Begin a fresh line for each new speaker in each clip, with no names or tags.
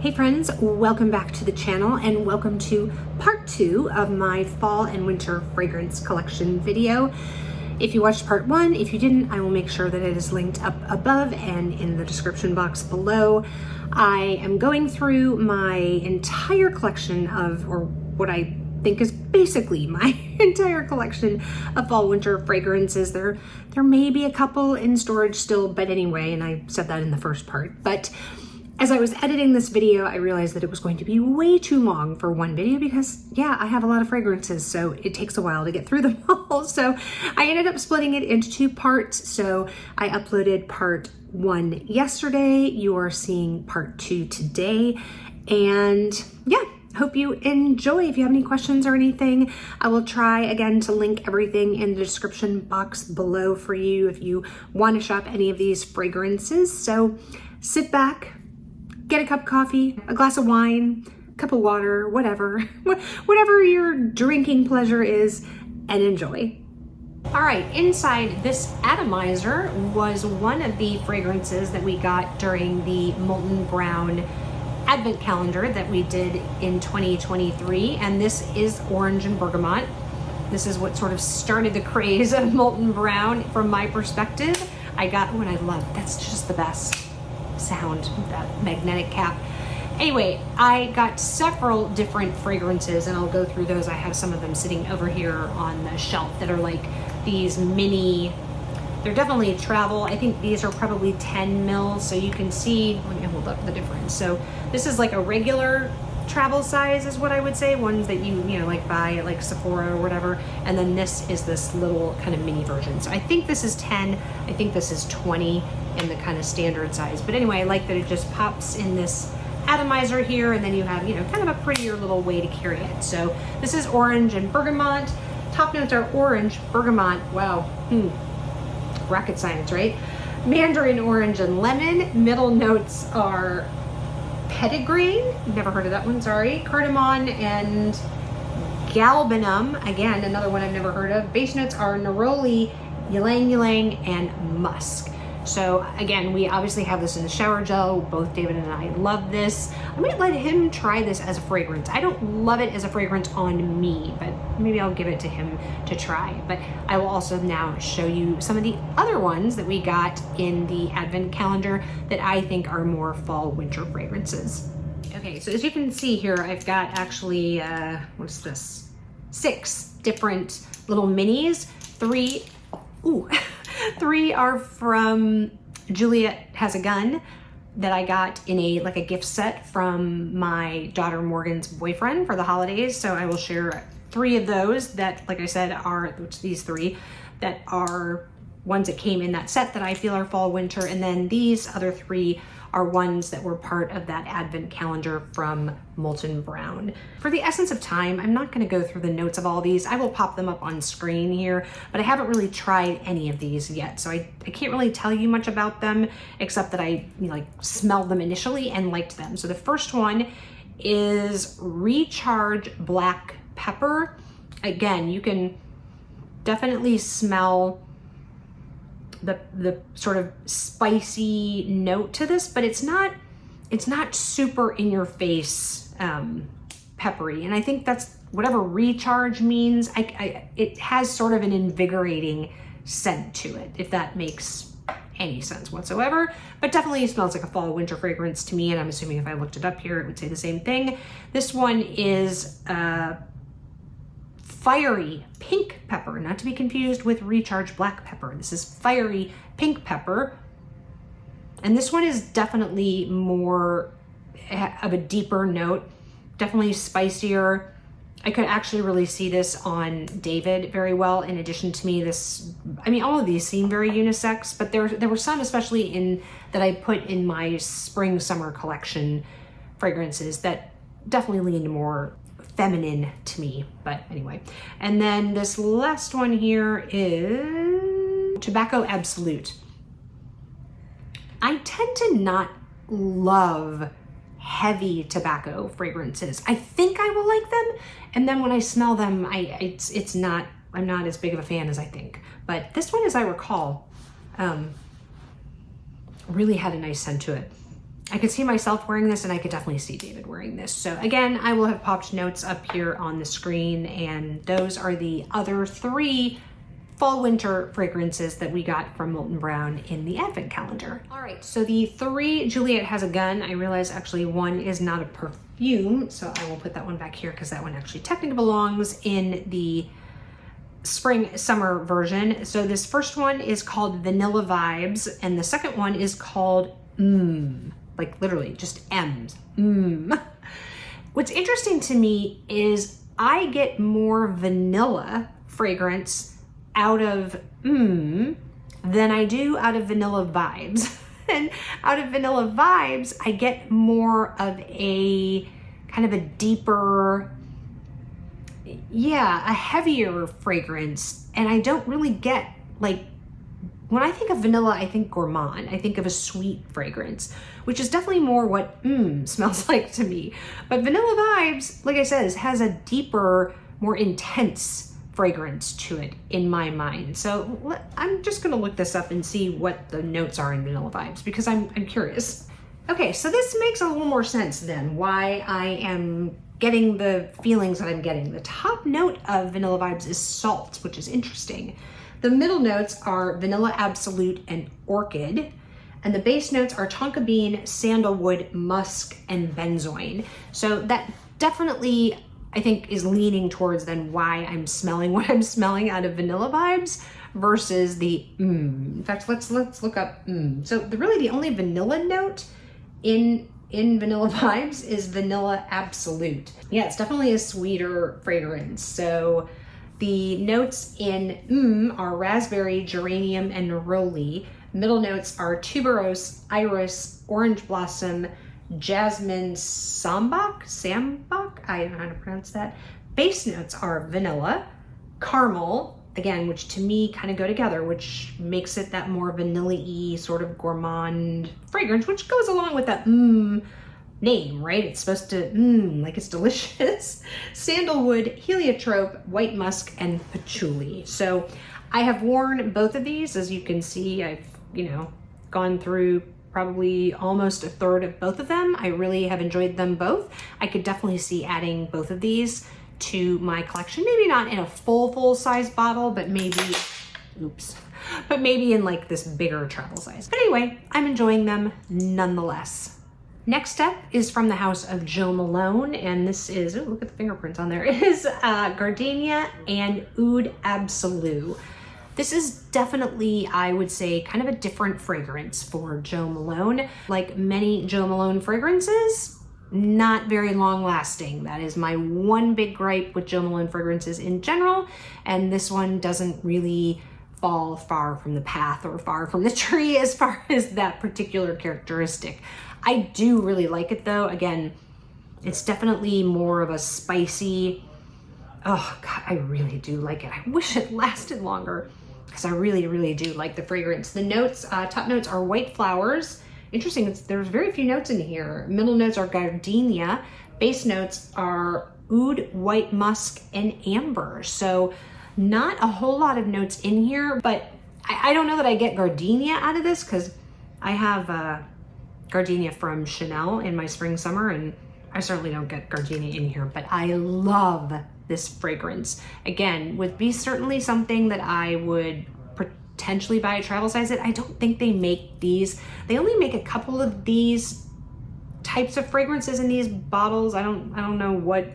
Hey friends, welcome back to the channel and welcome to part 2 of my fall and winter fragrance collection video. If you watched part 1, if you didn't, I will make sure that it is linked up above and in the description box below. I am going through my entire collection of, or what I think is basically my entire collection of fall winter fragrances. There may be a couple in storage still, but anyway, and I said that in the first part. But as I was editing this video, I realized that it was going to be way too long for one video because, yeah, I have a lot of fragrances, so it takes a while to get through them all. So I ended up splitting it into 2 parts. So I uploaded part 1 yesterday. You are seeing part 2 today. And yeah, hope you enjoy. If you have any questions or anything, I will try again to link everything in the description box below for you if you want to shop any of these fragrances. So sit back, get a cup of coffee, a glass of wine, a cup of water, whatever your drinking pleasure is, and enjoy. All right, inside this atomizer was one of the fragrances that we got during the Molton Brown advent calendar that we did in 2023, and this is Orange and Bergamot. This is what sort of started the craze of Molton Brown from my perspective. I got what I love. That's just the best sound, that magnetic cap. Anyway, I got several different fragrances and I'll go through those. I have some of them sitting over here on the shelf that are like these mini, they're definitely travel. I think these are probably 10 mils, so you can see, let me hold up the difference. So this is like a regular travel size is what I would say, ones that you know, like buy at like Sephora or whatever, and then this is this little kind of mini version. So I think this is 10, I think this is 20 in the kind of standard size. But anyway, I like that it just pops in this atomizer here, and then you have, you know, kind of a prettier little way to carry it. So this is Orange and Bergamot. Top notes are orange, bergamot, wow, rocket science, right? Mandarin orange and lemon. Middle notes are petitgrain, never heard of that one, sorry. Cardamom and galbanum, again, another one I've never heard of. Base notes are neroli, ylang ylang, and musk. So again, we obviously have this in the shower gel. Both David and I love this. I'm gonna let him try this as a fragrance. I don't love it as a fragrance on me, but maybe I'll give it to him to try. But I will also now show you some of the other ones that we got in the advent calendar that I think are more fall winter fragrances. Okay, so as you can see here, I've got actually, what's this? 6 different little minis. 3 are from Juliet Has a Gun that I got in a gift set from my daughter Morgan's boyfriend for the holidays. So I will share 3 of those that, like I said, are these 3 that are ones that came in that set that I feel are fall winter, and then these other 3 are ones that were part of that advent calendar from Molton Brown. For the essence of time, I'm not going to go through the notes of all these. I will pop them up on screen here, but I haven't really tried any of these yet, so I can't really tell you much about them except that I smelled them initially and liked them. So the first one is Recharge Black Pepper. Again, you can definitely smell the sort of spicy note to this, but it's not super in your face peppery, and I think that's whatever recharge means. It has sort of an invigorating scent to it, if that makes any sense whatsoever, but definitely smells like a fall winter fragrance to me, and I'm assuming if I looked it up here it would say the same thing. This one is Fiery Pink Pepper, not to be confused with Recharge Black Pepper. This is Fiery Pink Pepper. And this one is definitely more of a deeper note, definitely spicier. I could actually really see this on David very well. In addition to me, all of these seem very unisex, but there were some, especially that I put in my spring summer collection fragrances that definitely leaned more feminine to me, but anyway. And then this last one here is Tobacco Absolute. I tend to not love heavy tobacco fragrances. I think I will like them, and then when I smell them, I'm not as big of a fan as I think. But this one, as I recall, really had a nice scent to it. I could see myself wearing this, and I could definitely see David wearing this. So again, I will have popped notes up here on the screen, and those are the other 3 fall winter fragrances that we got from Molton Brown in the advent calendar. All right, so the 3 Juliet has a gun. I realize actually one is not a perfume, so I will put that one back here because that one actually technically belongs in the spring summer version. So this first one is called Vanilla Vibes, and the second one is called like literally just M's. What's interesting to me is I get more vanilla fragrance out of than I do out of Vanilla Vibes. And out of Vanilla Vibes, I get more of a kind of a deeper, a heavier fragrance. And I don't really get, like, when I think of vanilla, I think gourmand. I think of a sweet fragrance, which is definitely more what smells like to me. But Vanilla Vibes, like I said, has a deeper, more intense fragrance to it in my mind. So I'm just gonna look this up and see what the notes are in Vanilla Vibes because I'm curious. Okay, so this makes a little more sense then why I am getting the feelings that I'm getting. The top note of Vanilla Vibes is salt, which is interesting. The middle notes are Vanilla Absolute and Orchid, and the base notes are tonka bean, sandalwood, musk, and benzoin. So that definitely, I think, is leaning towards then why I'm smelling what I'm smelling out of Vanilla Vibes versus the In fact, let's look up So really the only vanilla note in Vanilla Vibes is Vanilla Absolute. Yeah, it's definitely a sweeter fragrance. So the notes in are raspberry, geranium, and neroli. Middle notes are tuberose, iris, orange blossom, jasmine, sambac, I don't know how to pronounce that. Base notes are vanilla, caramel, again, which to me kind of go together, which makes it that more vanilla-y sort of gourmand fragrance, which goes along with that name, right? It's supposed to like it's delicious. Sandalwood, heliotrope, white musk, and patchouli. So I have worn both of these. As you can see, I've, gone through probably almost a third of both of them. I really have enjoyed them both. I could definitely see adding both of these to my collection. Maybe not in a full size bottle, but maybe, but maybe in like this bigger travel size. But anyway, I'm enjoying them nonetheless. Next up is from the house of Jo Malone, and this is, look at the fingerprints on there, is Gardenia and Oud Absolute. This is definitely, I would say, kind of a different fragrance for Jo Malone. Like many Jo Malone fragrances, not very long lasting. That is my one big gripe with Jo Malone fragrances in general, and this one doesn't really fall far from the path or far from the tree as far as that particular characteristic. I do really like it though. Again, it's definitely more of a spicy, oh God, I really do like it. I wish it lasted longer because I really do like the fragrance. The notes, top notes are white flowers. Interesting, there's very few notes in here. Middle notes are gardenia. Base notes are oud, white musk, and amber. So not a whole lot of notes in here, but I don't know that I get gardenia out of this because I have gardenia from Chanel in my spring summer, and I certainly don't get gardenia in here, but I love this fragrance. Again, would be certainly something that I would potentially buy a travel size it. I don't think they make these. They only make a couple of these types of fragrances in these bottles. I don't know what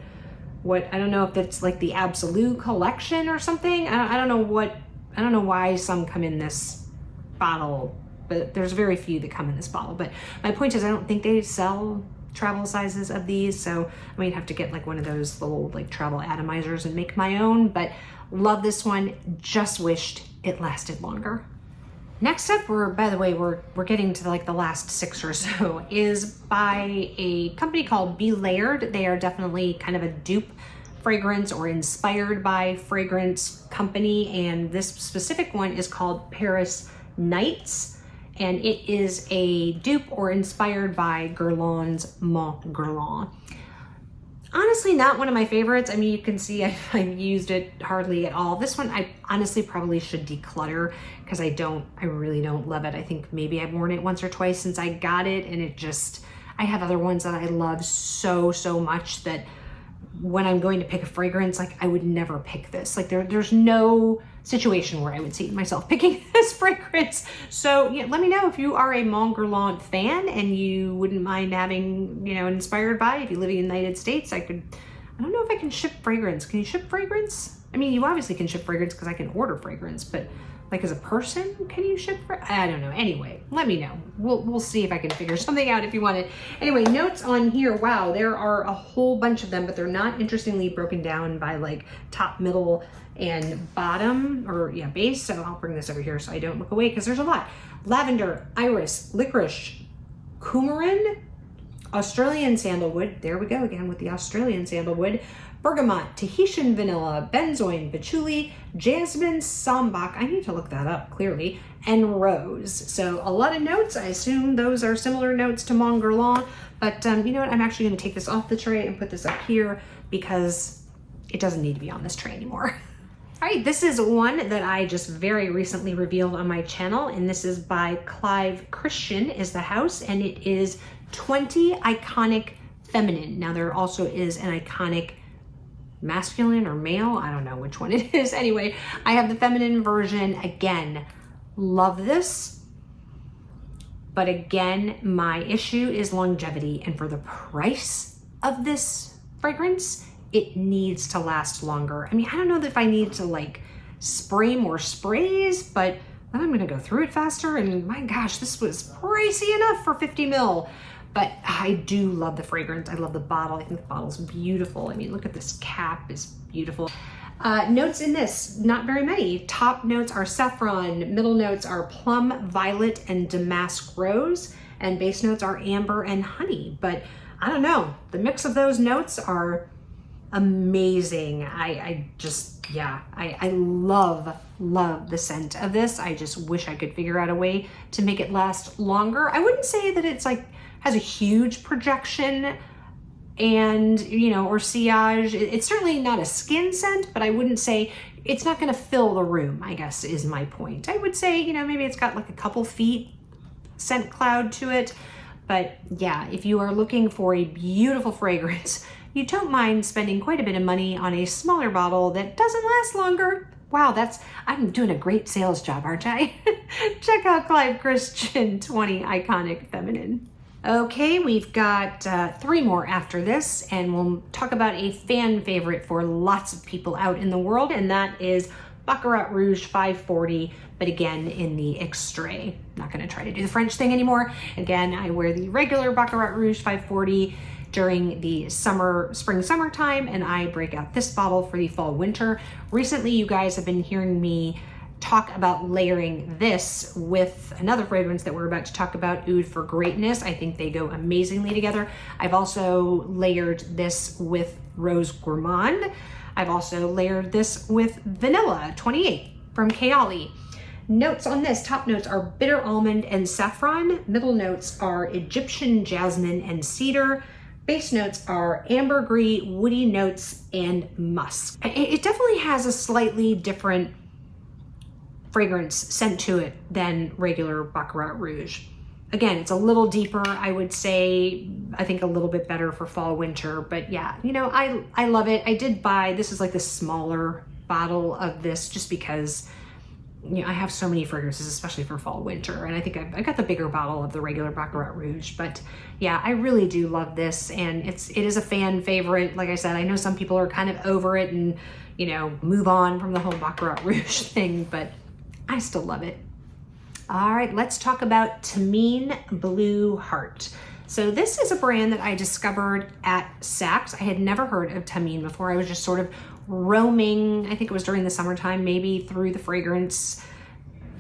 I don't know if it's like the Absolute collection or something. I don't know why some come in this bottle, but there's very few that come in this bottle. But my point is, I don't think they sell travel sizes of these, so I might have to get like one of those little like travel atomizers and make my own. But love this one, just wished it lasted longer. Next up, by the way, we're getting to like the last 6 or so, is by a company called Belayered. They are definitely kind of a dupe fragrance or inspired by fragrance company, and this specific one is called Paris Nights. And it is a dupe or inspired by Guerlain's Mont Guerlain. honestly not one of my favorites. I mean, you can see I've used it hardly at all. This one, I honestly probably should declutter because I really don't love it. I think maybe I've worn it once or twice since I got it, and it just, I have other ones that I love so much that when I'm going to pick a fragrance, like I would never pick this. Like there's no situation where I would see myself picking this fragrance. So yeah, let me know if you are a Malone Gardenia fan and you wouldn't mind having, you know, an inspired by. If you live in the United States, I don't know if I can ship fragrance. Can you ship fragrance? I mean, you obviously can ship fragrance because I can order fragrance, but like as a person, can you ship I don't know. Anyway, let me know. We'll see if I can figure something out if you want it. Anyway, notes on here. Wow, there are a whole bunch of them, but they're not interestingly broken down by like top, middle, and bottom, or yeah, base. So I'll bring this over here so I don't look away because there's a lot. Lavender, iris, licorice, coumarin, Australian sandalwood. There we go again with the Australian sandalwood. Bergamot, Tahitian vanilla, benzoin, patchouli, jasmine, sambac. I need to look that up clearly, and rose. So a lot of notes. I assume those are similar notes to Malone Gardenia, but you know what? I'm actually going to take this off the tray and put this up here because it doesn't need to be on this tray anymore. All right, this is one that I just very recently revealed on my channel, and this is by Clive Christian is the house, and it is 20 Iconic Feminine. Now there also is an Iconic Masculine or male, I don't know which one it is. Anyway, I have the feminine version. Again, love this, but again, my issue is longevity, and for the price of this fragrance, it needs to last longer. I mean, I don't know if I need to like spray more sprays, but then I'm gonna go through it faster, and my gosh, this was pricey enough for 50 ml. But I do love the fragrance. I love the bottle. I think the bottle's beautiful. I mean, look at this cap, is beautiful. Notes in this, not very many. Top notes are saffron, middle notes are plum, violet, and damask rose, and base notes are amber and honey. But I don't know, the mix of those notes are amazing. I just, yeah, I love the scent of this. I just wish I could figure out a way to make it last longer. I wouldn't say that it's like, has a huge projection and, you know, or sillage. It's certainly not a skin scent, but I wouldn't say it's not gonna fill the room, I guess is my point. I would say, you know, maybe it's got like a couple feet scent cloud to it. But yeah, if you are looking for a beautiful fragrance, you don't mind spending quite a bit of money on a smaller bottle that doesn't last longer. Wow, I'm doing a great sales job, aren't I? Check out Clive Christian 20 Iconic Feminine. Okay, we've got 3 more after this, and we'll talk about a fan favorite for lots of people out in the world, and that is Baccarat Rouge 540, but again in the extrait. Not gonna try to do the French thing anymore. Again, I wear the regular Baccarat Rouge 540 during the spring, summertime, and I break out this bottle for the fall, winter. Recently, you guys have been hearing me talk about layering this with another fragrance that we're about to talk about, Oud for Greatness. I think they go amazingly together. I've also layered this with Rose Gourmand. I've also layered this with Vanilla 28 from Kayali. Notes on this, top notes are bitter almond and saffron. Middle notes are Egyptian jasmine and cedar. Base notes are ambergris, woody notes, and musk. It definitely has a slightly different fragrance scent to it than regular Baccarat Rouge. Again, it's a little deeper, I would say. I think a little bit better for fall, winter, but yeah, you know, I love it. I did buy, this is like the smaller bottle of this just because, you know, I have so many fragrances, especially for fall, winter, and I think I got the bigger bottle of the regular Baccarat Rouge. But yeah, I really do love this, and it is a fan favorite. Like I said, I know some people are kind of over it and, you know, move on from the whole Baccarat Rouge thing, but I still love it. All right, let's talk about Thameen Blue Heart. So this is a brand that I discovered at Saks. I had never heard of Thameen before. I was just sort of roaming, I think it was during the summertime, maybe through the fragrance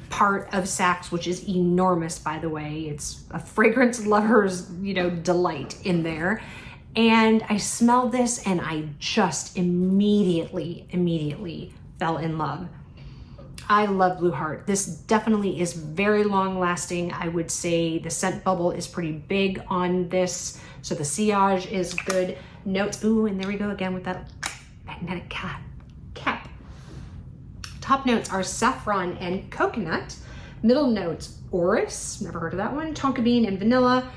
part of Saks, which is enormous, by the way. It's a fragrance lover's, you know, delight in there. And I smelled this and I just immediately fell in love. I love Blue Heart. This definitely is very long lasting. I would say the scent bubble is pretty big on this. So the sillage is good. Notes, ooh, and there we go again with that magnetic cap. Top notes are saffron and coconut. Middle notes, orris, never heard of that one, tonka bean and vanilla.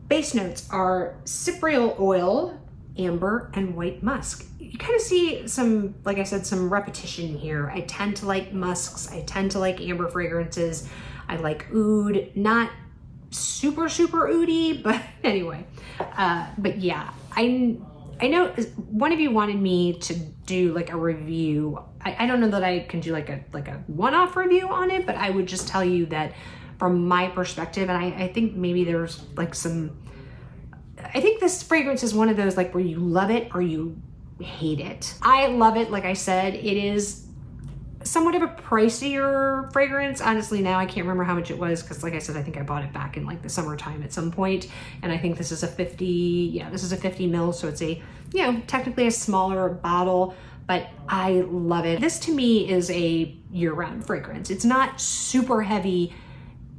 Base notes are cypriol oil, amber, and white musk. You kind of see some, like I said, some repetition here. I tend to like musks. I tend to like amber fragrances. I like oud, not super oudy, but anyway. But yeah, I know one of you wanted me to do like a review. I don't know that I can do like a one-off review on it, but I would just tell you that from my perspective, and I think maybe there's like I think this fragrance is one of those like where you love it or you hate it. I love it. Like I said, it is somewhat of a pricier fragrance. Honestly, now I can't remember how much it was because like I said, I think I bought it back in like the summertime at some point. And I think this is a 50 ml. So it's a, technically a smaller bottle, but I love it. This to me is a year-round fragrance. It's not super heavy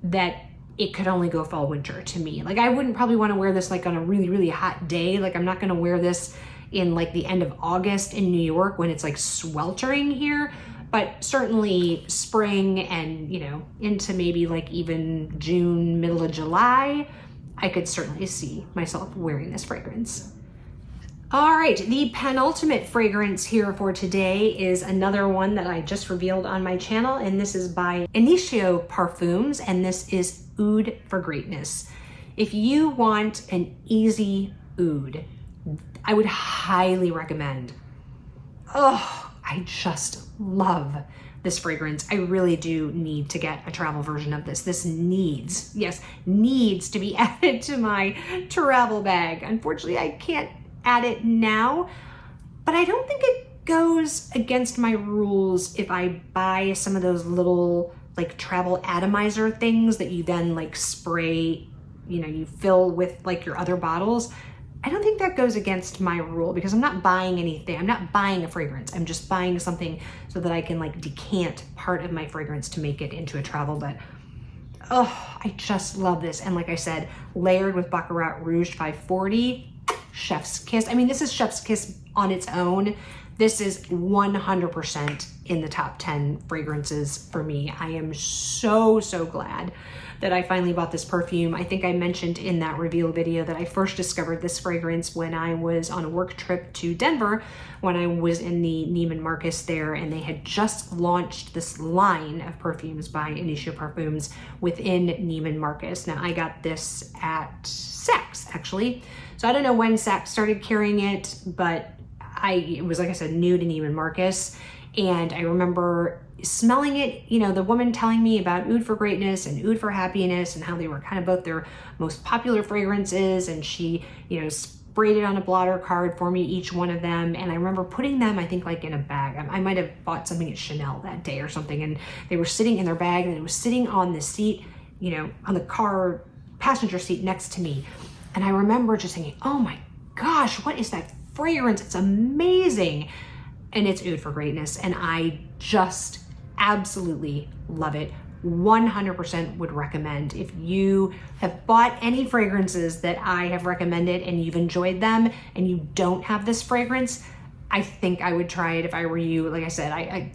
that it could only go fall winter to me. Like I wouldn't probably want to wear this like on a really, really hot day. Like I'm not going to wear this in like the end of August in New York when it's like sweltering here, but certainly spring and into maybe like even June, middle of July, I could certainly see myself wearing this fragrance. All right, the penultimate fragrance here for today is another one that I just revealed on my channel, and this is by Initio Parfums, and this is Oud for Greatness. If you want an easy oud, I would highly recommend. Oh, I just love this fragrance. I really do need to get a travel version of this. This needs to be added to my travel bag. Unfortunately, I can't add it now, but I don't think it goes against my rules if I buy some of those little like travel atomizer things that you then like spray, you fill with like your other bottles. I don't think that goes against my rule because I'm not buying anything. I'm not buying a fragrance. I'm just buying something so that I can like decant part of my fragrance to make it into a travel. But oh, I just love this. And like I said, layered with Baccarat Rouge 540, chef's kiss. I mean, this is chef's kiss on its own. This is 100% in the top 10 fragrances for me. I am so glad that I finally bought this perfume. I think I mentioned in that reveal video that I first discovered this fragrance when I was on a work trip to Denver, when I was in the Neiman Marcus there, and they had just launched this line of perfumes by Initio Parfums within Neiman Marcus. Now I got this at Saks actually. So I don't know when Saks started carrying it, but it was, like I said, new to Neiman Marcus. And I remember smelling it, the woman telling me about Oud for Greatness and Oud for Happiness and how they were kind of both their most popular fragrances. And she, sprayed it on a blotter card for me, each one of them. And I remember putting them, I think like in a bag. I might have bought something at Chanel that day or something. And they were sitting in their bag and it was sitting on the seat, on the car passenger seat next to me. And I remember just thinking, oh my gosh, what is that fragrance? It's amazing. And it's Oud for Greatness. And I just absolutely love it. 100% would recommend. If you have bought any fragrances that I have recommended and you've enjoyed them and you don't have this fragrance, I think I would try it if I were you. Like I said, I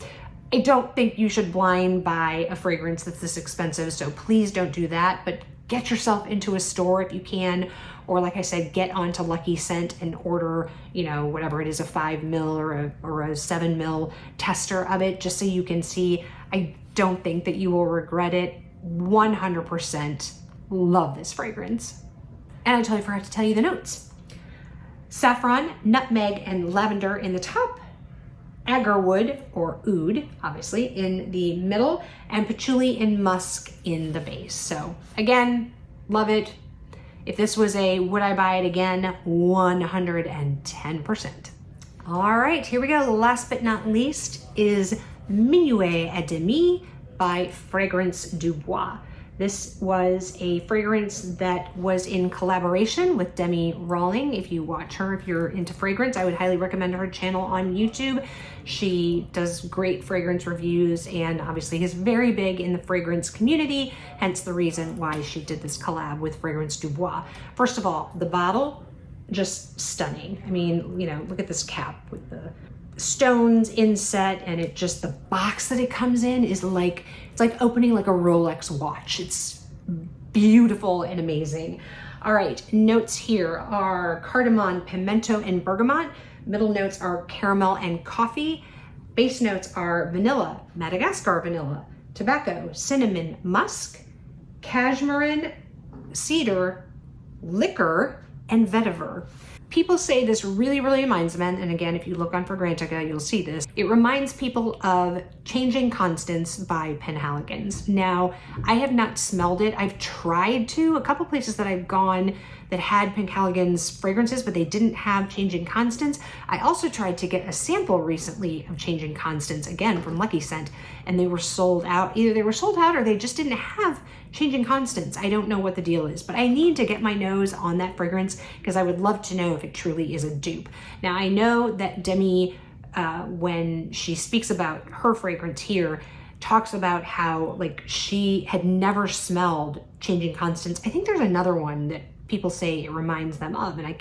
don't think you should blind buy a fragrance that's this expensive, so please don't do that, but get yourself into a store if you can, or like I said, get onto Lucky Scent and order, whatever it is, a 5 ml or a 7 ml tester of it, just so you can see. I don't think that you will regret it. 100% love this fragrance. And I totally forgot to tell you the notes. Saffron, nutmeg, and lavender in the top, agarwood or oud, obviously, in the middle, and patchouli and musk in the base. So again, love it. If this was a would I buy it again, 110%. All right, here we go. Last but not least is Minuet et Demi by Fragrance du Bois. This was a fragrance that was in collaboration with Demi Rawling. If you watch her, if you're into fragrance, I would highly recommend her channel on YouTube. She does great fragrance reviews and obviously is very big in the fragrance community, hence the reason why she did this collab with Fragrance du Bois. First of all, the bottle, just stunning. I mean, you know, look at this cap with the stones inset, and it just, the box that it comes in is like, it's like opening like a Rolex watch. It's beautiful and amazing. All right, notes here are cardamom, pimento, and bergamot. Middle notes are caramel and coffee. Base notes are vanilla, Madagascar vanilla, tobacco, cinnamon, musk, cashmere, cedar, liquor, and vetiver. People say this really reminds them, and again, if you look on Fragrantica, you'll see this. It reminds people of Changing Constants by Penhaligon's. Now, I have not smelled it. I've tried to. A couple places that I've gone that had Penhaligon's fragrances, but they didn't have Changing Constants. I also tried to get a sample recently of Changing Constants, again, from Lucky Scent, and they were sold out. Either they were sold out or they just didn't have Changing Constants. I don't know what the deal is, but I need to get my nose on that fragrance because I would love to know if it truly is a dupe. Now, I know that Demi, when she speaks about her fragrance here, talks about how like she had never smelled Changing Constants. I think there's another one that people say it reminds them of, and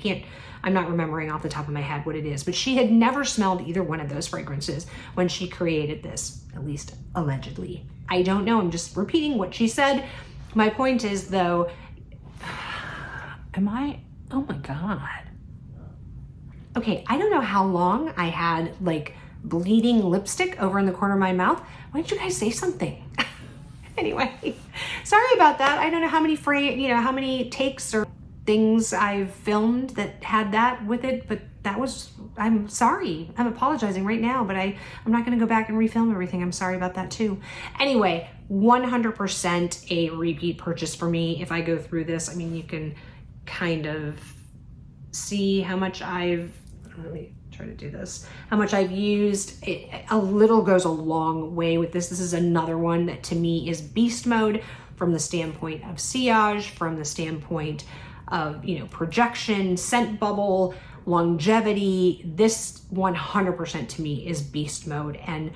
I'm not remembering off the top of my head what it is, but she had never smelled either one of those fragrances when she created this, at least allegedly. I don't know, I'm just repeating what she said. My point is though, oh my God. Okay, I don't know how long I had like bleeding lipstick over in the corner of my mouth. Why don't you guys say something? Anyway, sorry about that. I don't know how many takes or things I've filmed that had that with it, but I'm sorry. I'm apologizing right now, but I'm not gonna go back and refilm everything. I'm sorry about that too. Anyway, 100% a repeat purchase for me if I go through this. I mean, you can kind of see how much let me try to do this, how much I've used. A little goes a long way with this. This is another one that to me is beast mode from the standpoint of sillage, from the standpoint of, you know, projection, scent bubble, longevity. This 100% to me is beast mode and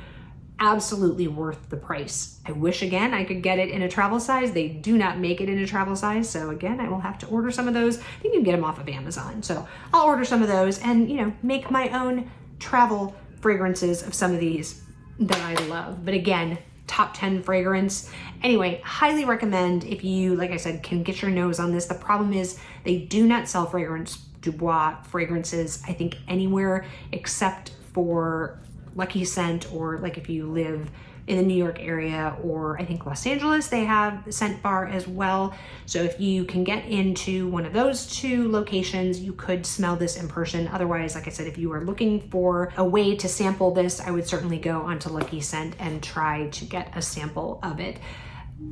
absolutely worth the price. I wish again I could get it in a travel size. They do not make it in a travel size, so again I will have to order some of those. I think you can get them off of Amazon, so I'll order some of those and, you know, make my own travel fragrances of some of these that I love. But again, top 10 fragrance. Anyway, highly recommend if you, like I said, can get your nose on this. The problem is they do not sell Fragrance du Bois fragrances, I think, anywhere except for Lucky Scent, or like if you live in the New York area, or I think Los Angeles, they have the Scent Bar as well. So if you can get into one of those two locations, you could smell this in person. Otherwise, like I said, if you are looking for a way to sample this, I would certainly go onto Lucky Scent and try to get a sample of it.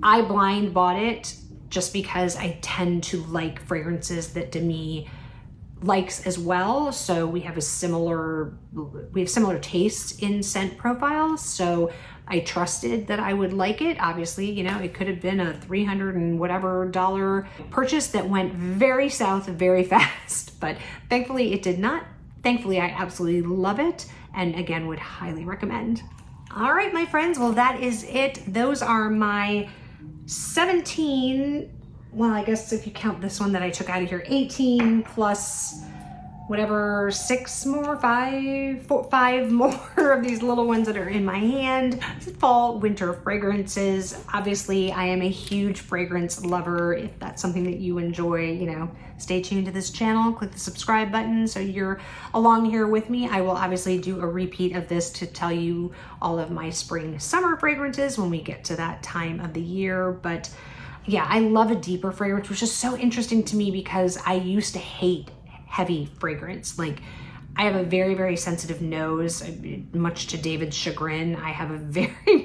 I blind bought it just because I tend to like fragrances that Demi likes as well. So we have similar tastes in scent profiles. So I trusted that I would like it. Obviously, you know, it could have been a $300 and whatever purchase that went very south very fast, but thankfully it did not. Thankfully, I absolutely love it. And again, would highly recommend. All right, my friends, well, that is it. Those are my 17, well, I guess if you count this one that I took out of here, 18 plus whatever, 5 more of these little ones that are in my hand. Fall, winter fragrances. Obviously, I am a huge fragrance lover. If that's something that you enjoy, you know, stay tuned to this channel. Click the subscribe button so you're along here with me. I will obviously do a repeat of this to tell you all of my spring, summer fragrances when we get to that time of the year. But yeah, I love a deeper fragrance, which is so interesting to me because I used to hate heavy fragrance. Like, I have a very sensitive nose, much to David's chagrin. I have a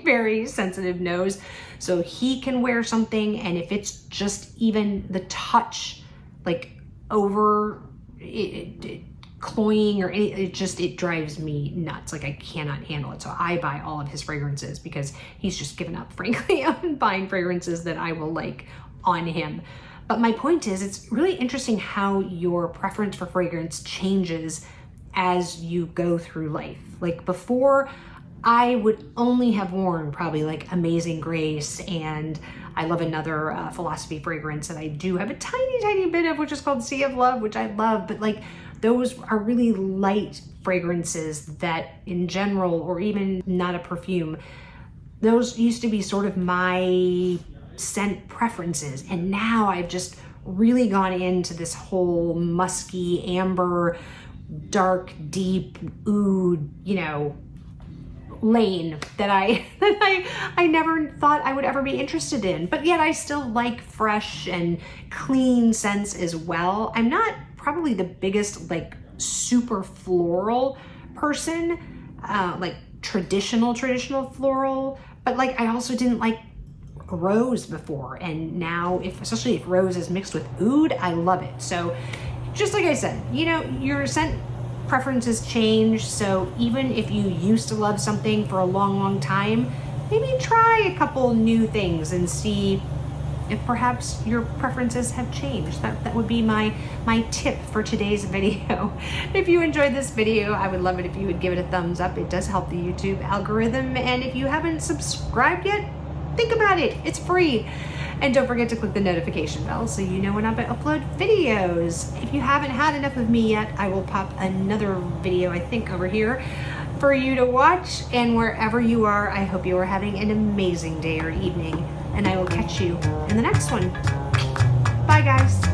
very sensitive nose. So he can wear something, and if it's just even the touch, like over, it cloying or any, it drives me nuts. Like I cannot handle it. So I buy all of his fragrances because he's just given up, frankly, on buying fragrances that I will like on him. But my point is, it's really interesting how your preference for fragrance changes as you go through life. Like before, I would only have worn probably like Amazing Grace, and I love another Philosophy fragrance that I do have a tiny bit of, which is called Sea of Love, which I love. But like those are really light fragrances that in general, or even not a perfume, those used to be sort of my scent preferences. And now I've just really gone into this whole musky, amber, dark, deep oud, you know, lane that I never thought I would ever be interested in. But yet I still like fresh and clean scents as well. I'm not probably the biggest like super floral person, like traditional floral, but like I also didn't like rose before, and now especially if rose is mixed with oud, I love it. So just like I said, you know, your scent preferences change. So even if you used to love something for a long time, maybe try a couple new things and see if perhaps your preferences have changed. That would be my tip for today's video. If you enjoyed this video, I would love it if you would give it a thumbs up. It does help the YouTube algorithm. And if you haven't subscribed yet, think about it. It's free. And don't forget to click the notification bell so you know when I upload videos. If you haven't had enough of me yet, I will pop another video, I think, over here for you to watch. And wherever you are, I hope you are having an amazing day or evening. And I will catch you in the next one. Bye, guys.